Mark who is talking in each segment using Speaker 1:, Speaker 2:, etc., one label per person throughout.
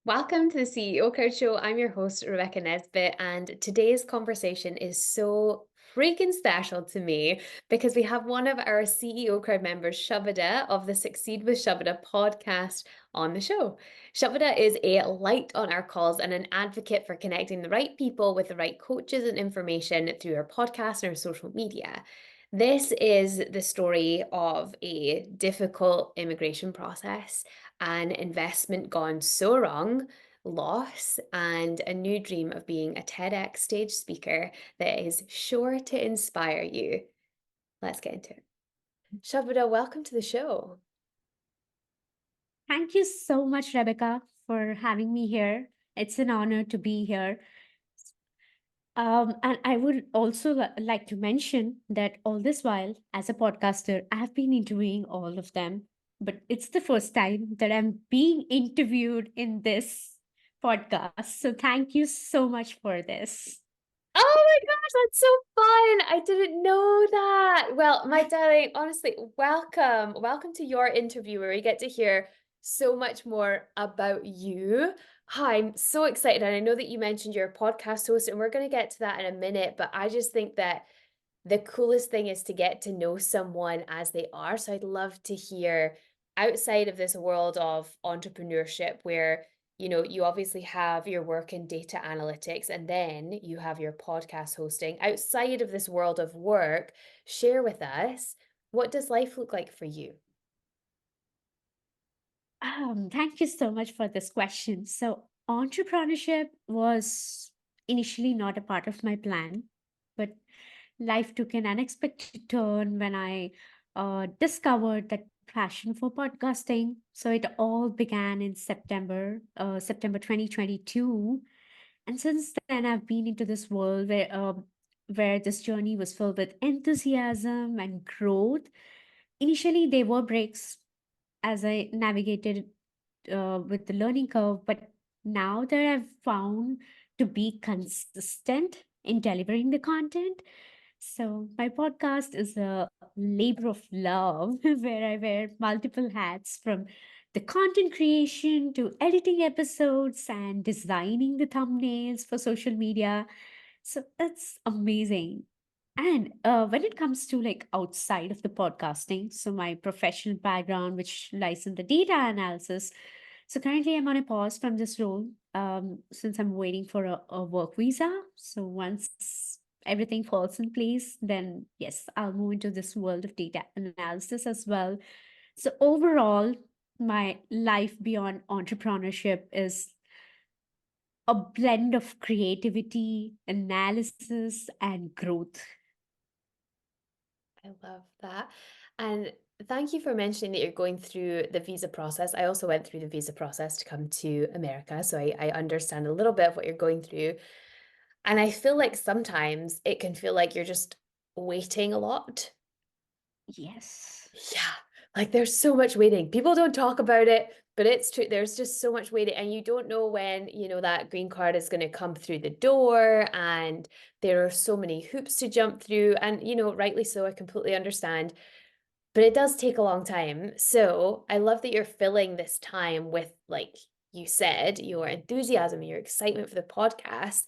Speaker 1: Welcome to the CEO Crowd Show. I'm your host, Rebecca Nesbitt, and today's conversation is so freaking special to me because we have one of our CEO Crowd members, Shubhada, of the Succeed with Shubhada podcast on the show. Shubhada is a light on our calls and an advocate for connecting the right people with the right coaches and information through our podcast and our social media. This is the story of a difficult immigration process, an investment gone so wrong, loss, and a new dream of being a TEDx stage speaker that is sure to inspire you. Let's get into it. Shabada, welcome to the show.
Speaker 2: Thank you so much, Rebecca, for having me here. It's an honor to be here. And I would also like to mention that all this while, as a podcaster, I have been interviewing all of them, but it's the first time that I'm being interviewed in this podcast. So thank you so much for this.
Speaker 1: Oh my gosh, that's so fun. I didn't know that. Well, my darling, honestly, welcome. Welcome to your interview where we get to hear so much more about you. Hi, I'm so excited. And I know that you mentioned you're a podcast host, and we're going to get to that in a minute. But I just think that the coolest thing is to get to know someone as they are. So I'd love to hear outside of this world of entrepreneurship where you obviously have your work in data analytics and then you have your podcast hosting. Outside of this world of work, share with us, what does life look like for you?
Speaker 2: Thank you so much for this question. So, entrepreneurship was initially not a part of my plan, but life took an unexpected turn when I discovered that passion for podcasting. So, it all began in September 2022. And since then, I've been into this world where this journey was filled with enthusiasm and growth. Initially, there were breaks as I navigated with the learning curve, but now that I've found to be consistent in delivering the content. So, my podcast is a labor of love where I wear multiple hats from the content creation to editing episodes and designing the thumbnails for social media. So, that's amazing. And when it comes to like outside of the podcasting, so my professional background, which lies in the data analysis, so currently I'm on a pause from this role since I'm waiting for a work visa. So once everything falls in place, then yes, I'll move into this world of data analysis as well. So overall, my life beyond entrepreneurship is a blend of creativity, analysis, and growth.
Speaker 1: I love that. And thank you for mentioning that you're going through the visa process. I also went through the visa process to come to America. So I understand a little bit of what you're going through. And I feel like sometimes it can feel like you're just waiting a lot.
Speaker 2: Yes.
Speaker 1: Yeah, like there's so much waiting. People don't talk about it, but it's true. There's just so much waiting, and you don't know when, that green card is going to come through the door, and there are so many hoops to jump through. And, rightly so, I completely understand. But it does take a long time. So I love that you're filling this time with, like you said, your enthusiasm and your excitement for the podcast.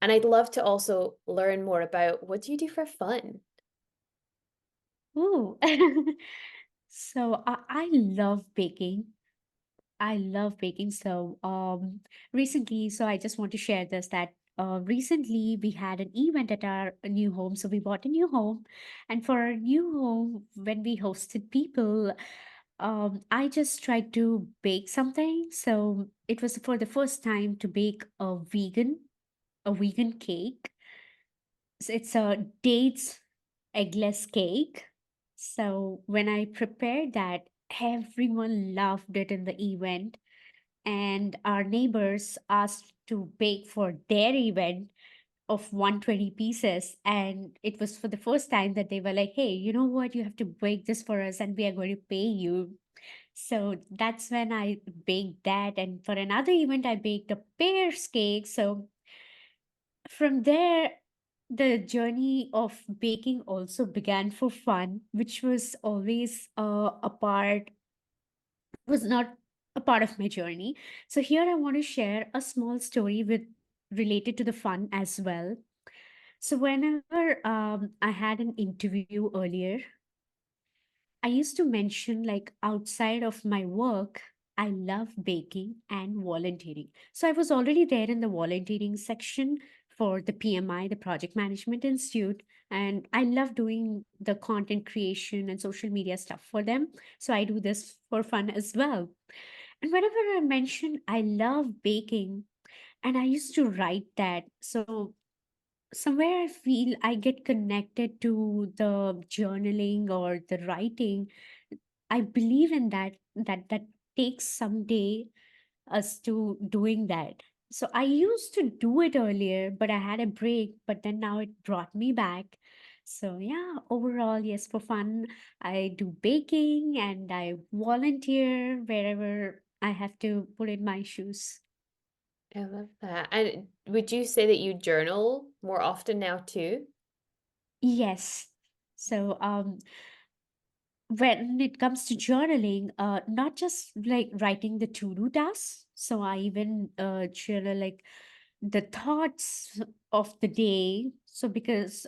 Speaker 1: And I'd love to also learn more about what do you do for fun?
Speaker 2: Ooh. So I love baking. I love baking. So recently, so I just want to share this that recently we had an event at our new home. So we bought a new home, and for our new home, when we hosted people, I just tried to bake something. So it was for the first time to bake a vegan cake. So it's a dates eggless cake. So when I prepared that, everyone loved it in the event, and our neighbors asked to bake for their event of 120 pieces. And it was for the first time that they were like, hey, you know what? You have to bake this for us, and we are going to pay you. So that's when I baked that. And for another event, I baked a pears cake. So from there, the journey of baking also began for fun, which was always a part, was not a part of my journey. So here I want to share a small story with related to the fun as well. So whenever I had an interview earlier, I used to mention like outside of my work, I love baking and volunteering. So I was already there in the volunteering section for the PMI, the Project Management Institute, and I love doing the content creation and social media stuff for them. So I do this for fun as well. And whenever I mention I love baking, and I used to write that. So somewhere I feel I get connected to the journaling or the writing. I believe in that takes some day us to doing that. So I used to do it earlier, but I had a break, but then now it brought me back. So yeah, overall, yes, for fun, I do baking and I volunteer wherever I have to put in my shoes.
Speaker 1: I love that. And would you say that you journal more often now too?
Speaker 2: Yes. So when it comes to journaling, not just like writing the to-do tasks. So I even journal like the thoughts of the day. So because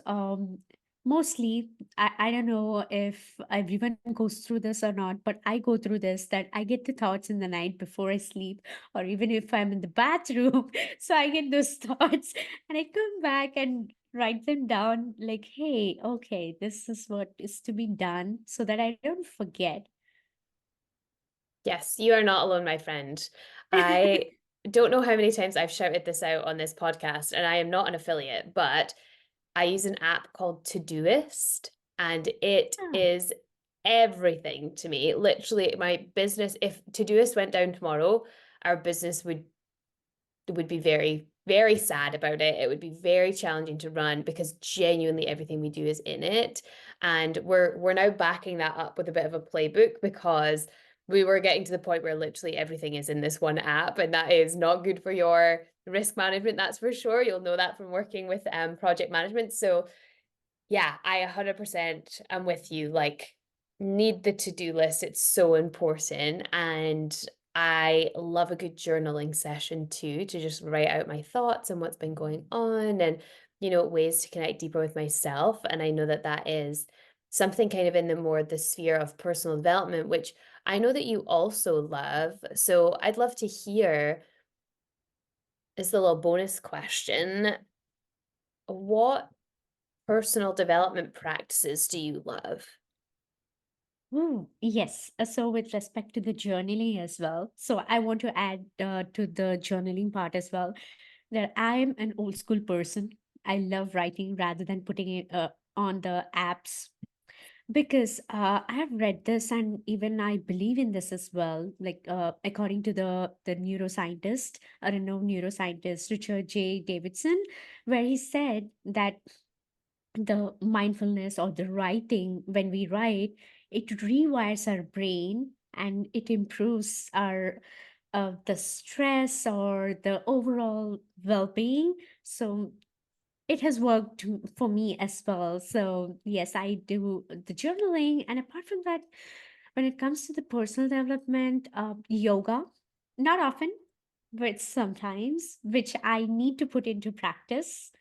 Speaker 2: mostly I don't know if everyone goes through this or not, but I go through this that I get the thoughts in the night before I sleep, or even if I'm in the bathroom. So I get those thoughts and I come back and write them down like, hey, okay, this is what is to be done so that I don't forget.
Speaker 1: Yes, you are not alone, my friend. I don't know how many times I've shouted this out on this podcast, and I am not an affiliate, but I use an app called Todoist, and it
Speaker 2: Ah,
Speaker 1: is everything to me. Literally, my business, if Todoist went down tomorrow, our business would be very, very sad about it. It would be very challenging to run because genuinely everything we do is in it. And we're now backing that up with a bit of a playbook because we were getting to the point where literally everything is in this one app, and that is not good for your risk management, that's for sure. You'll know that from working with project management. So yeah, I 100% am with you. Like, need the to-do list. It's so important. And I love a good journaling session too, to just write out my thoughts and what's been going on and, ways to connect deeper with myself. And I know that that is something kind of in the sphere of personal development, which I know that you also love. So I'd love to hear, as the little bonus question, what personal development practices do you love?
Speaker 2: ooh, yes. So with respect to the journaling as well, so I want to add to the journaling part as well that I'm an old school person. I love writing rather than putting it on the apps because I have read this and even I believe in this as well. Like according to the neuroscientist, a renowned neuroscientist Richard J. Davidson, where he said that the mindfulness or the writing, when we write, it rewires our brain and it improves our the stress or the overall well-being. So it has worked for me as well. So yes, I do the journaling, and apart from that, when it comes to the personal development, yoga, not often, but sometimes, which I need to put into practice,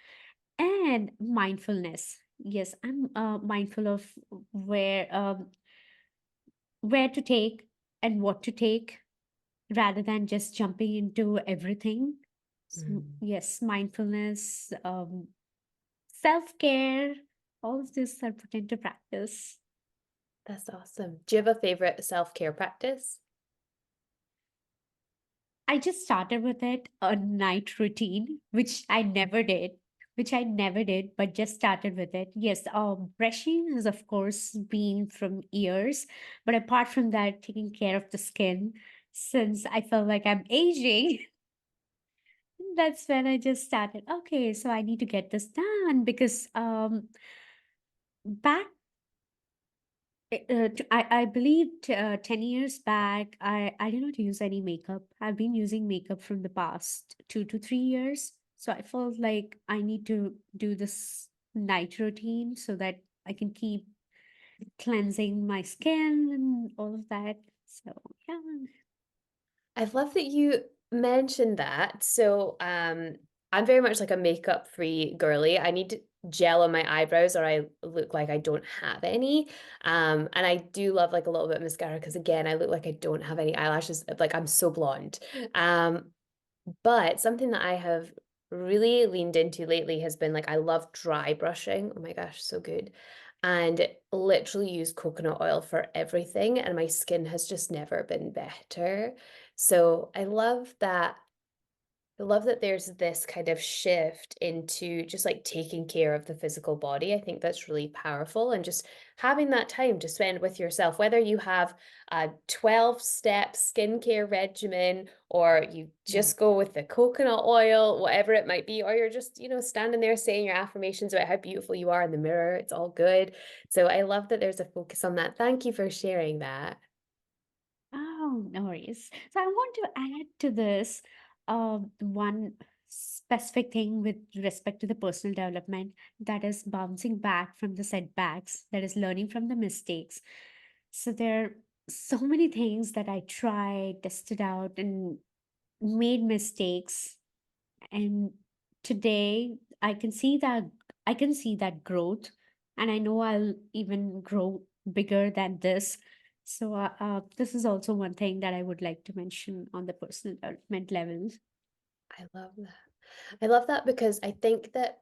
Speaker 2: and mindfulness. Yes, I'm mindful of where where to take and what to take rather than just jumping into everything. So,
Speaker 1: Mm,
Speaker 2: yes, mindfulness, self care, all of this are put into practice.
Speaker 1: that's awesome. Do you have a favorite self-care practice?
Speaker 2: I just started with it a night routine, which I never did, but just started with it. Yes, brushing has of course been from years, but apart from that, taking care of the skin, since I felt like I'm aging, that's when I just started. Okay, so I need to get this done because back I believe 10 years back, I did not use any makeup. I've been using makeup from the past 2 to 3 years. So I felt like I need to do this night routine so that I can keep cleansing my skin and all of that. So yeah.
Speaker 1: I love that you mentioned that. So, I'm very much like a makeup free girly. I need gel on my eyebrows or I look like I don't have any. And I do love like a little bit of mascara because again, I look like I don't have any eyelashes. Like I'm so blonde. Um, but something that I have really leaned into lately has been like I love dry brushing. Oh my gosh, so good. And literally use coconut oil for everything. And my skin has just never been better. So I love that there's this kind of shift into just like taking care of the physical body. I think that's really powerful and just having that time to spend with yourself, whether you have a 12-step skincare regimen or you
Speaker 2: Right.
Speaker 1: just go with the coconut oil, whatever it might be, or you're just, standing there saying your affirmations about how beautiful you are in the mirror. It's all good. So I love that there's a focus on that. Thank you for sharing that.
Speaker 2: Oh, no worries. So I want to add to this one specific thing with respect to the personal development, that is bouncing back from the setbacks, that is learning from the mistakes. So there are so many things that I tried, tested out, and made mistakes. And today I can see that growth, and I know I'll even grow bigger than this. So this is also one thing that I would like to mention on the personal development level.
Speaker 1: I love that. I love that because I think that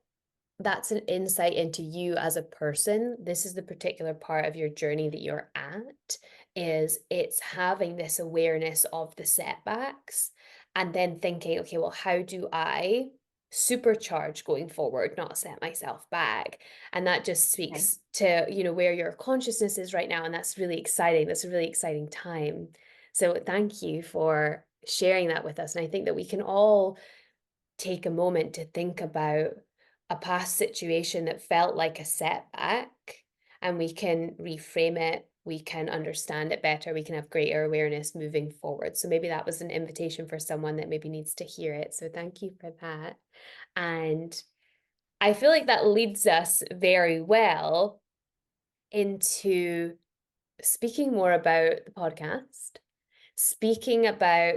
Speaker 1: that's an insight into you as a person. This is the particular part of your journey that you're at, is it's having this awareness of the setbacks and then thinking, okay, well, how do I supercharge going forward, not set myself back? And that just
Speaker 2: Right.
Speaker 1: speaks to, where your consciousness is right now. And that's really exciting. That's a really exciting time. So thank you for sharing that with us. And I think that we can all take a moment to think about a past situation that felt like a setback and we can reframe it, we can understand it better, we can have greater awareness moving forward. So maybe that was an invitation for someone that maybe needs to hear it. So thank you for that. And I feel like that leads us very well into speaking more about the podcast, speaking about,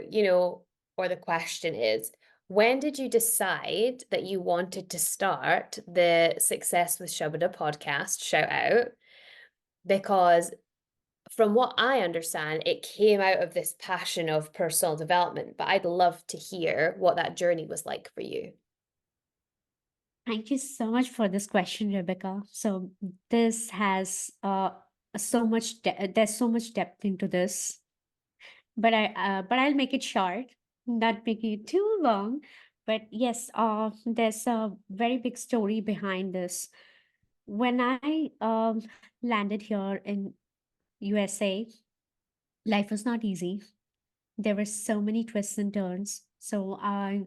Speaker 1: or the question is, when did you decide that you wanted to start the Success with Shubhada podcast? Shout out. Because from what I understand, it came out of this passion of personal development, but I'd love to hear what that journey was like for you.
Speaker 2: Thank you so much for this question, Rebecca. So this has there's so much depth into this, but I'll make it short, not making it too long. But yes, there's a very big story behind this. When I landed here in USA, life was not easy. There were so many twists and turns. So I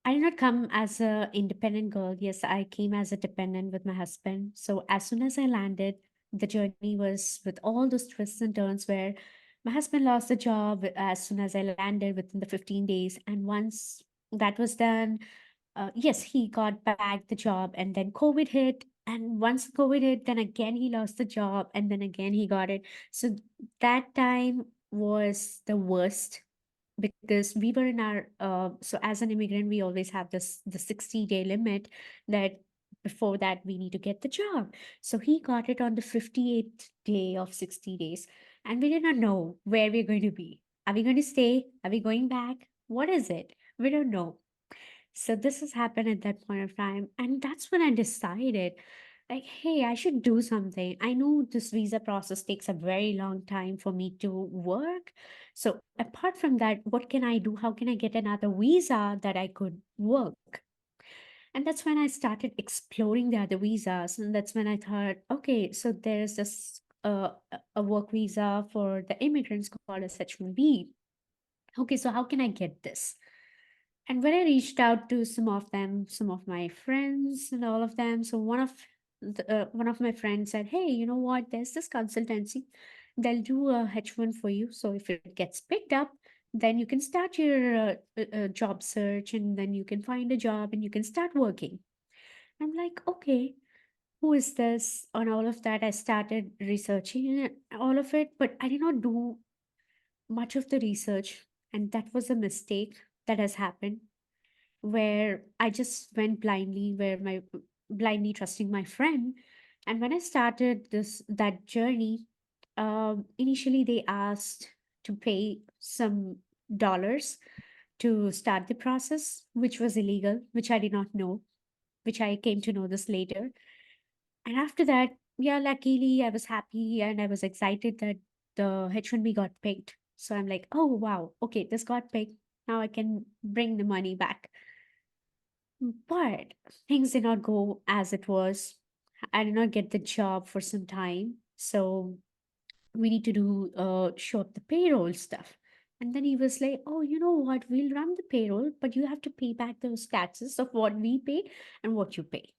Speaker 2: did not come as a independent girl. Yes, I came as a dependent with my husband. So as soon as I landed, the journey was with all those twists and turns where my husband lost the job as soon as I landed within the 15 days. And once that was done, yes, he got back the job, and then COVID hit. And once COVID hit, then again he lost the job, and then again he got it. So that time was the worst because we were in our so as an immigrant we always have this the 60-day limit that before that we need to get the job. So he got it on the 58th day of 60 days, and we did not know where we're going to be. Are we going to stay? Are we going back? What is it? We don't know. So this has happened at that point of time. And that's when I decided, like, hey, I should do something. I know this visa process takes a very long time for me to work. So apart from that, what can I do? How can I get another visa that I could work? And that's when I started exploring the other visas. And that's when I thought, okay, so there's this a work visa for the immigrants called as H1B. Okay, so how can I get this? And when I reached out to some of them, some of my friends and all of them, so one of my friends said, "Hey, you know what? There's this consultancy. They'll do a H1 for you. So if it gets picked up, then you can start your job search, and then you can find a job and you can start working." I'm like, okay, who is this? On all of that, I started researching all of it, but I did not do much of the research, and that was a mistake that has happened where I just went blindly, where my blindly trusting my friend. And when I started this that journey, initially they asked to pay some dollars to start the process, which was illegal, which I did not know, which I came to know this later. And after that, yeah, luckily I was happy and I was excited that the H1B got picked. So I'm like, oh wow, okay, this got picked. Now I can bring the money back. But things did not go as it was. I did not get the job for some time. So we need to do show up the payroll stuff. And then he was like, oh, you know what? We'll run the payroll, but you have to pay back those taxes of what we pay and what you pay.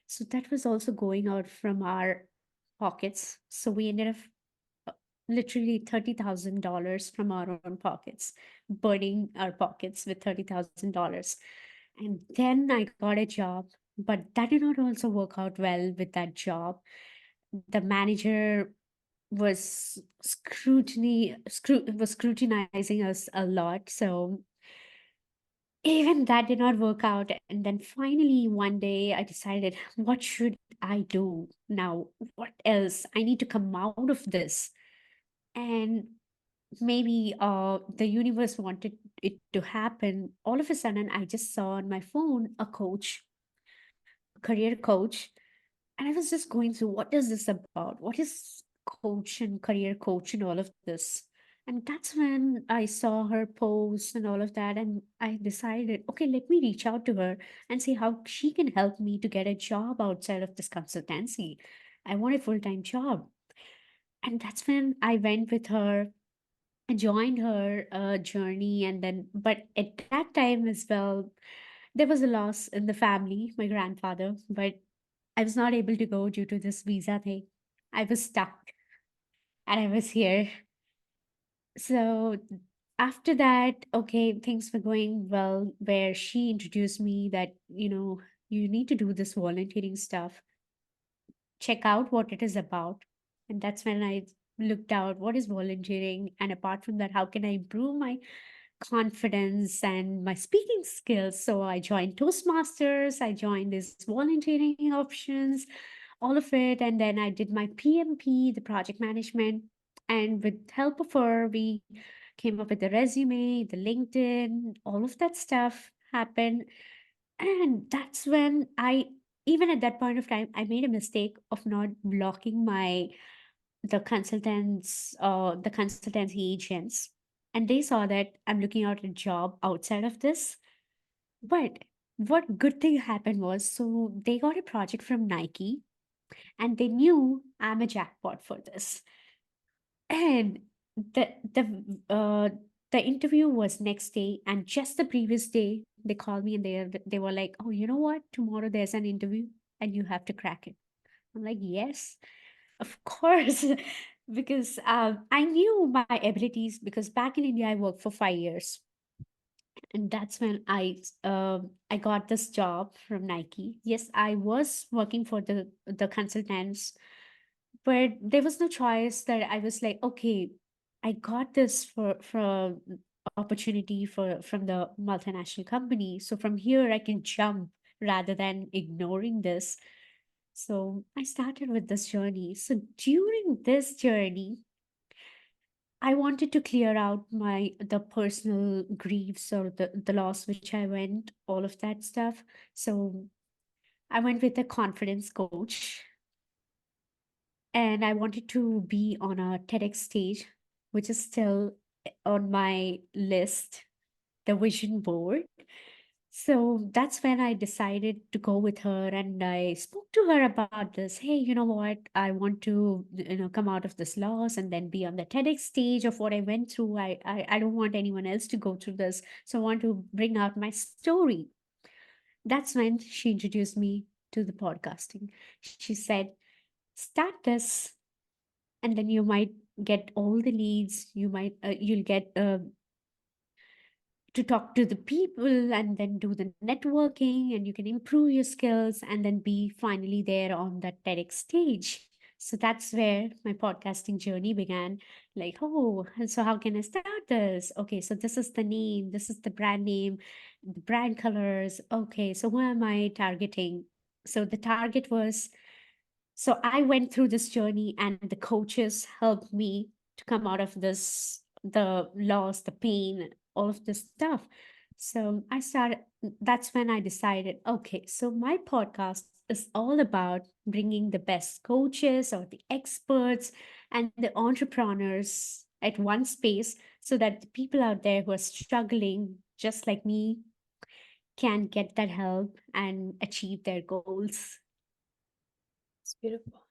Speaker 2: So that was also going out from our pockets. So we ended up uh, literally $30,000 from our own pockets, burning our pockets with $30,000. And then I got a job, but that did not also work out well with that job. The manager was scrutinizing us a lot. So even that did not work out. And then finally one day I decided, what should I do now? What else? I need to come out of this. And maybe the universe wanted it to happen. All of a sudden I just saw on my phone a coach, career coach, and I was just going through, what is this about? What is coach and career coach and all of this? And that's when I saw her post and all of that. And I decided, okay, let me reach out to her and see how she can help me to get a job outside of this consultancy. I want a full time job. And that's when I went with her, I joined her journey. And then, but at that time as well, there was a loss in the family, my grandfather, but I was not able to go due to this visa thing. I was stuck and I was here. So after that, okay, things were going well, where she introduced me that, you need to do this volunteering stuff, check out what it is about. And that's when I looked out what is volunteering. And apart from that, how can I improve my confidence and my speaking skills? So I joined Toastmasters, I joined these volunteering options, all of it. And then I did my PMP, the project management. And with help of her, we came up with the resume, the LinkedIn, all of that stuff happened. And that's when even at that point of time, I made a mistake of not blocking the consultancy agents. And they saw that I'm looking out a job outside of this. But what good thing happened was, so they got a project from Nike and they knew I'm a jackpot for this. And the the uh the interview was next day, and just the previous day they called me and they were like, "Oh, you know what? Tomorrow there's an interview and you have to crack it." I'm like, "Yes, of course." Because I knew my abilities, because back in India I worked for 5 years, and that's when I got this job from Nike. Yes, I was working for the consultants, but there was no choice. That I was like, okay, I got this for opportunity from the multinational company. So from here I can jump rather than ignoring this. So I started with this journey. So during this journey, I wanted to clear out the personal griefs or the loss which I went, all of that stuff. So I went with a confidence coach, and I wanted to be on a TEDx stage, which is still on my list, the vision board. So that's when I decided to go with her, and I spoke to her about this. Hey, you know what? I want to, come out of this loss and then be on the TEDx stage of what I went through. I don't want anyone else to go through this. So I want to bring out my story. That's when she introduced me to the podcasting. She said, start this, and then you might get all the leads. You'll get to talk to the people and then do the networking, and you can improve your skills and then be finally there on that TEDx stage. So that's where my podcasting journey began. Like, oh, and so how can I start this? Okay, so this is the name, this is the brand name, the brand colors. Okay, so who am I targeting? So the target was, so I went through this journey and the coaches helped me to come out of this, the loss, the pain, all of this stuff. So I started, that's when I decided, okay, so my podcast is all about bringing the best coaches or the experts and the entrepreneurs at one space so that the people out there who are struggling just like me can get that help and achieve their goals.
Speaker 1: It's beautiful.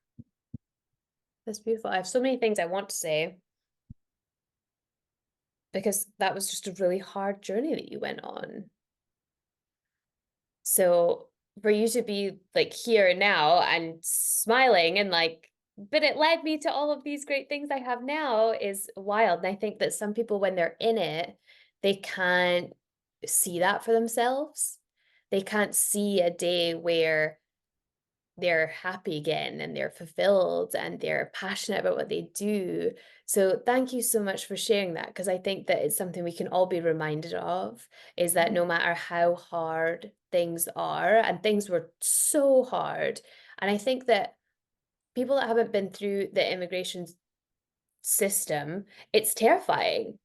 Speaker 1: That's beautiful. I have so many things I want to say because that was just a really hard journey that you went on. So for you to be like here now and smiling and like, but it led me to all of these great things I have now is wild. And I think that some people, when they're in it, they can't see that for themselves. They can't see a day where they're happy again and they're fulfilled and they're passionate about what they do. So thank you so much for sharing that, because I think that it's something we can all be reminded of, is that no matter how hard things are, and things were so hard, and I think that people that haven't been through the immigration system, it's terrifying.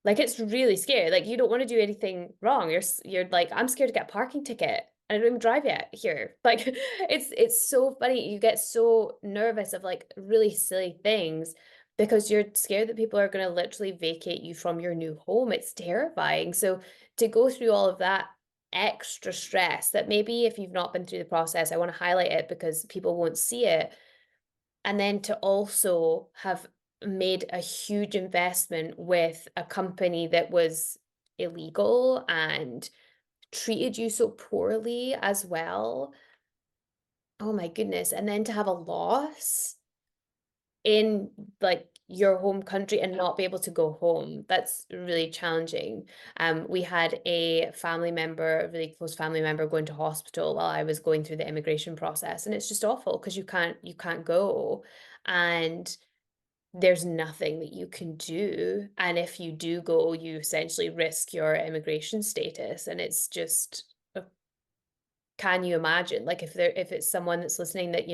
Speaker 1: Like it's really scary. Like you don't want to do anything wrong. You're like, I'm scared to get a parking ticket. I don't even drive yet here. Like it's so funny. You get so nervous of like really silly things because you're scared that people are going to literally vacate you from your new home. It's terrifying. So to go through all of that extra stress, that maybe if you've not been through the process, I want to highlight it because people won't see it, and then to also have made a huge investment with a company that was illegal and treated you so poorly as well. Oh my goodness. And then to have a loss in like your home country and not be able to go home, that's really challenging. We had a family member, a really close family member, going to hospital while I was going through the immigration process, and it's just awful because you can't go, and there's nothing that you can do. And if you do go, you essentially risk your immigration status. And it's just, can you imagine? Like if it's someone that's listening that,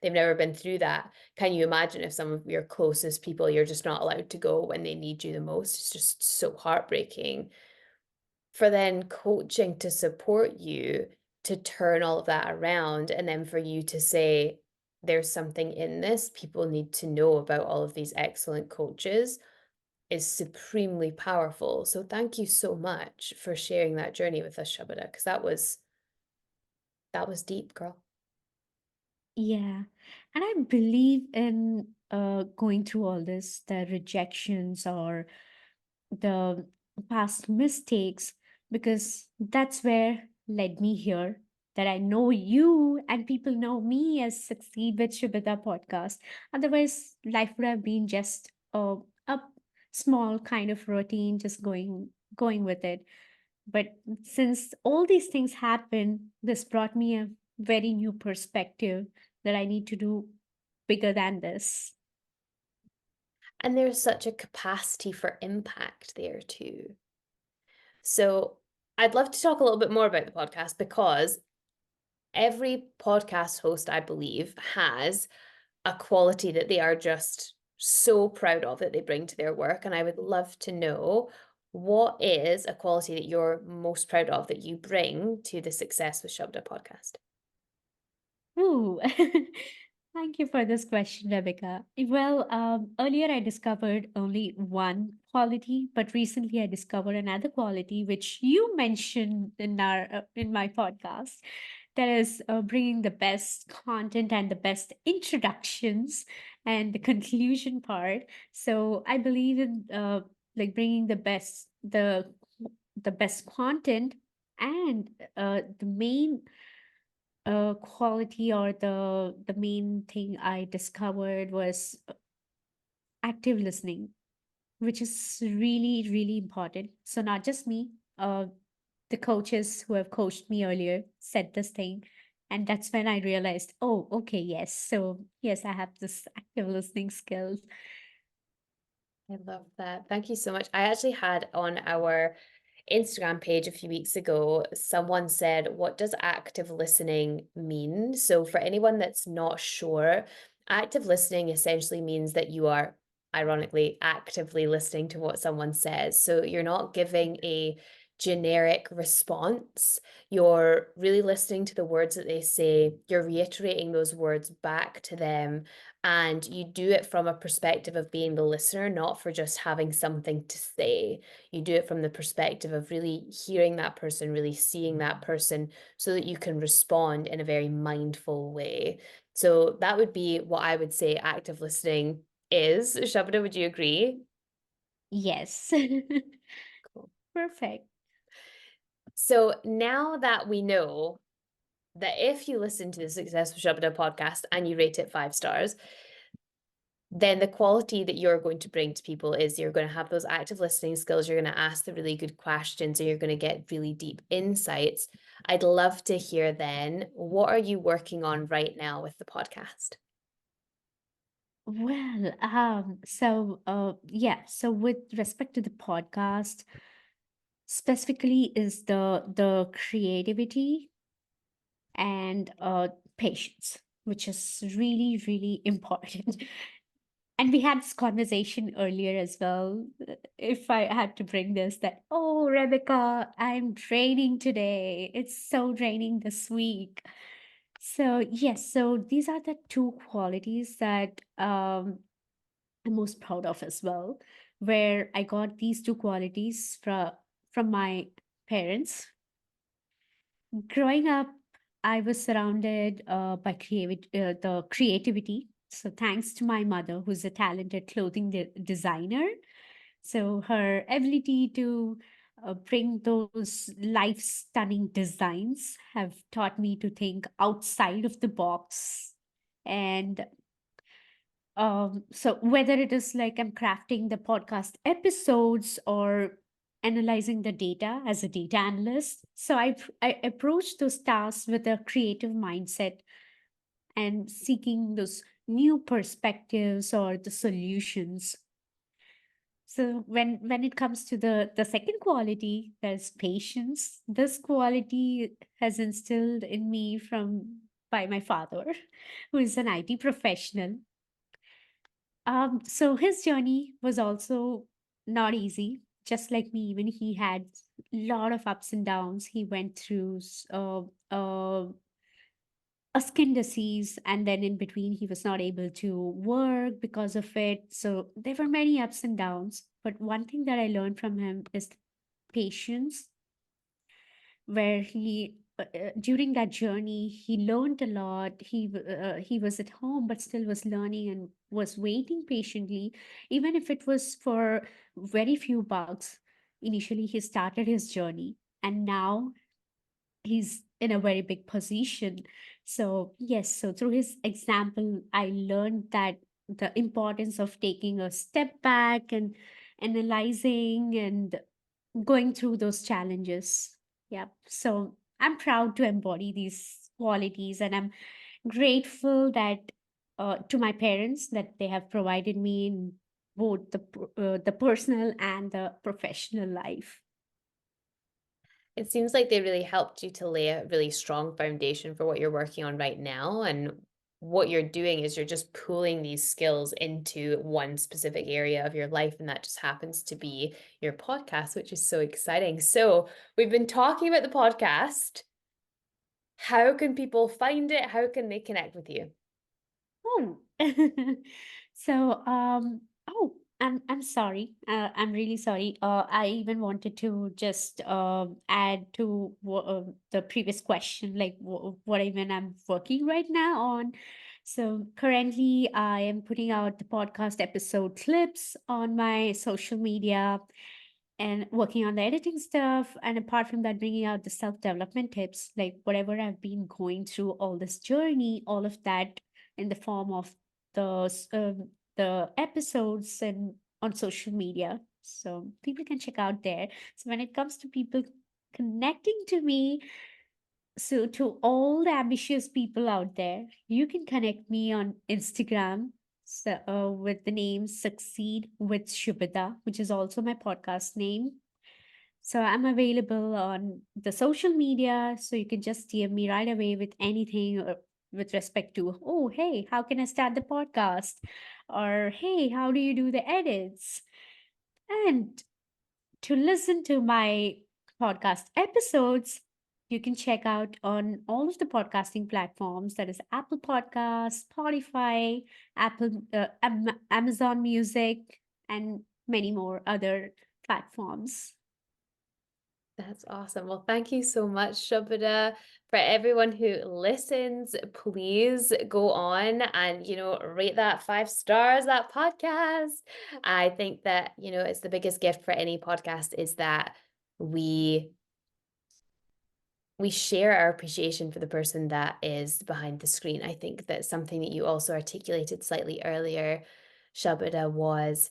Speaker 1: they've never been through that, can you imagine if some of your closest people, you're just not allowed to go when they need you the most? It's just so heartbreaking. For then coaching to support you to turn all of that around, and then for you to say, there's something in this, people need to know about all of these excellent coaches, is supremely powerful. So thank you so much for sharing that journey with us, Shubhada, because that was deep, girl.
Speaker 2: Yeah. And I believe in going through all this, the rejections or the past mistakes, because that's where led me here. That I know you and people know me as Succeed with Shubhita podcast. Otherwise, life would have been just a small kind of routine, just going with it. But since all these things happened, this brought me a very new perspective that I need to do bigger than this.
Speaker 1: And there's such a capacity for impact there too. So I'd love to talk a little bit more about the podcast, because every podcast host, I believe, has a quality that they are just so proud of that they bring to their work. And I would love to know, what is a quality that you're most proud of that you bring to the Success with Shabda podcast?
Speaker 2: Ooh, thank you for this question, Rebecca. Well, earlier I discovered only one quality, but recently I discovered another quality which you mentioned in my podcast. That is bringing the best content and the best introductions and the conclusion part. So I believe in like bringing the best content, and the main quality or the main thing I discovered was active listening, which is really really important. So not just me, the coaches who have coached me earlier said this thing, And that's when I realized, oh, okay, yes. So, yes, I have this active listening skills.
Speaker 1: I love that. Thank you so much. I actually had on our Instagram page a few weeks ago, someone said, "What does active listening mean?" So, for anyone that's not sure, active listening essentially means that you are, ironically, actively listening to what someone says. So, you're not giving a generic response. You're really listening to the words that they say, you're reiterating those words back to them, and you do it from a perspective of being the listener, not for just having something to say. You do it from the perspective of really hearing that person, really seeing that person, so that you can respond in a very mindful way. So that would be what I would say active listening is. Shabada, would you agree?
Speaker 2: Yes.
Speaker 1: Cool.
Speaker 2: Perfect.
Speaker 1: So now that we know that if you listen to the Successful Shabada podcast and you rate it 5 stars, then the quality that you're going to bring to people is you're going to have those active listening skills. You're going to ask the really good questions and you're going to get really deep insights. I'd love to hear then, what are you working on right now with the podcast?
Speaker 2: Well, yeah, so with respect to the podcast, specifically is the creativity and patience, which is really, really important. And we had this conversation earlier as well. If I had to bring this, that, oh, Rebecca, I'm draining today. It's so draining this week. So, yes, so these are the two qualities that I'm most proud of as well, where I got these two qualities from my parents. Growing up, I was surrounded by the creativity. So thanks to my mother, who's a talented clothing designer. So her ability to bring those life stunning designs have taught me to think outside of the box. And so whether it is like I'm crafting the podcast episodes or analyzing the data as a data analyst, so I approach those tasks with a creative mindset and seeking those new perspectives or the solutions. So when it comes to the second quality, there's patience. This quality has instilled in me from by my father, who is an IT professional. So his journey was also not easy. Just like me, even he had a lot of ups and downs. He went through a skin disease, and then in between, he was not able to work because of it. So there were many ups and downs. But one thing that I learned from him is patience, where during that journey he learned a lot. He was at home but still was learning and was waiting patiently, even if it was for very few bucks. Initially he started his journey, and now he's in a very big position. So yes, so through his example I learned that the importance of taking a step back and analyzing and going through those challenges. Yeah. So I'm proud to embody these qualities, and I'm grateful that to my parents that they have provided me in both the personal and the professional life.
Speaker 1: It seems like they really helped you to lay a really strong foundation for what you're working on right now. And what you're doing is you're just pulling these skills into one specific area of your life. And that just happens to be your podcast, which is so exciting. So we've been talking about the podcast. How can people find it? How can they connect with you?
Speaker 2: Oh, so oh, I'm sorry. I'm really sorry. I even wanted to just add to the previous question, like what even I'm working right now on. So currently, I am putting out the podcast episode clips on my social media and working on the editing stuff. And apart from that, bringing out the self development tips, like whatever I've been going through all this journey, all of that in the form of the episodes and on social media. So people can check out there. So when it comes to people connecting to me, So, to all the ambitious people out there, you can connect me on Instagram, with the name Succeed with Shubhada, which is also my podcast name. So, I'm available on the social media. So, you can just DM me right away with anything or with respect to, oh, hey, how can I start the podcast? Or, hey, how do you do the edits? And to listen to my podcast episodes, you can check out on all of the podcasting platforms, that is Apple Podcasts, Spotify, Amazon Music, and many more other platforms.
Speaker 1: That's awesome. Well, thank you so much, Shubhada. For everyone who listens, please go on and, rate that 5 stars, that podcast. I think that, it's the biggest gift for any podcast is that we we share our appreciation for the person that is behind the screen. I think that something that you also articulated slightly earlier, Shubhada, was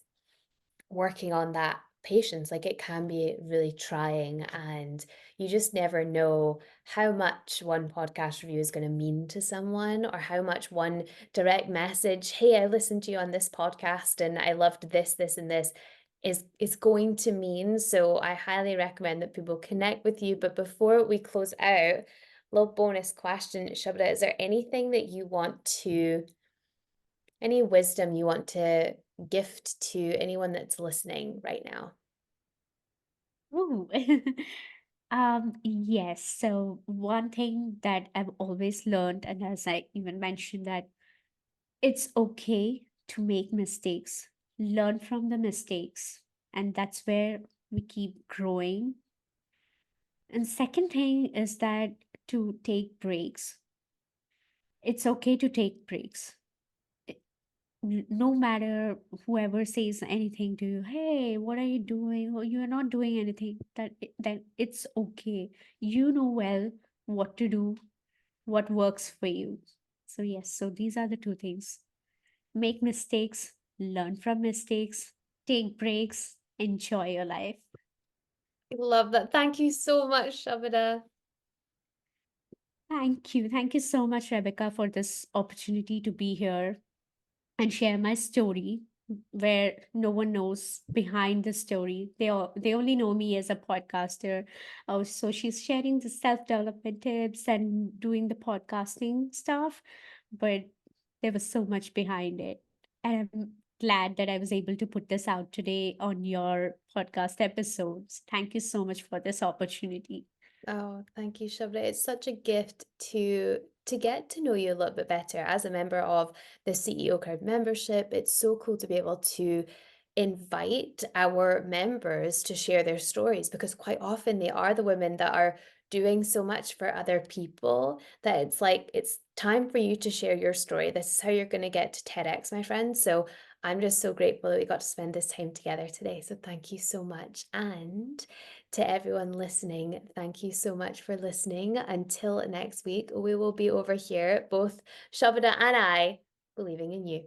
Speaker 1: working on that patience. Like, it can be really trying, and you just never know how much one podcast review is going to mean to someone, or how much one direct message, hey, I listened to you on this podcast and I loved this and this, is going to mean. So I highly recommend that people connect with you. But before we close out, little bonus question, Shabda, is there anything that you want to, any wisdom you want to gift to anyone that's listening right now?
Speaker 2: Ooh. Yes. So one thing that I've always learned, and as I even mentioned, that it's okay to make mistakes, learn from the mistakes, and that's where we keep growing. And second thing is that to take breaks. It's okay to take breaks. It- No matter whoever says anything to you, hey, what are you doing? Or you're not doing anything, that it's okay. You know well what to do, what works for you. So yes, so these are the two things. Make mistakes, learn from mistakes, take breaks, enjoy your life.
Speaker 1: I love that. Thank you so much, Shabda.
Speaker 2: Thank you. Thank you so much, Rebecca, for this opportunity to be here and share my story where no one knows behind the story. They only know me as a podcaster. Oh, so she's sharing the self-development tips and doing the podcasting stuff, but there was so much behind it. And I'm glad that I was able to put this out today on your podcast episodes. Thank you so much for this opportunity.
Speaker 1: Oh, thank you, Shabda. It's such a gift to get to know you a little bit better as a member of the CEO Crowd membership. It's so cool to be able to invite our members to share their stories, because quite often they are the women that are doing so much for other people that it's like it's time for you to share your story. This is how you're going to get to TEDx, my friends. So I'm just so grateful that we got to spend this time together today. So thank you so much. And to everyone listening, thank you so much for listening. Until next week, we will be over here, both Shabada and I, believing in you.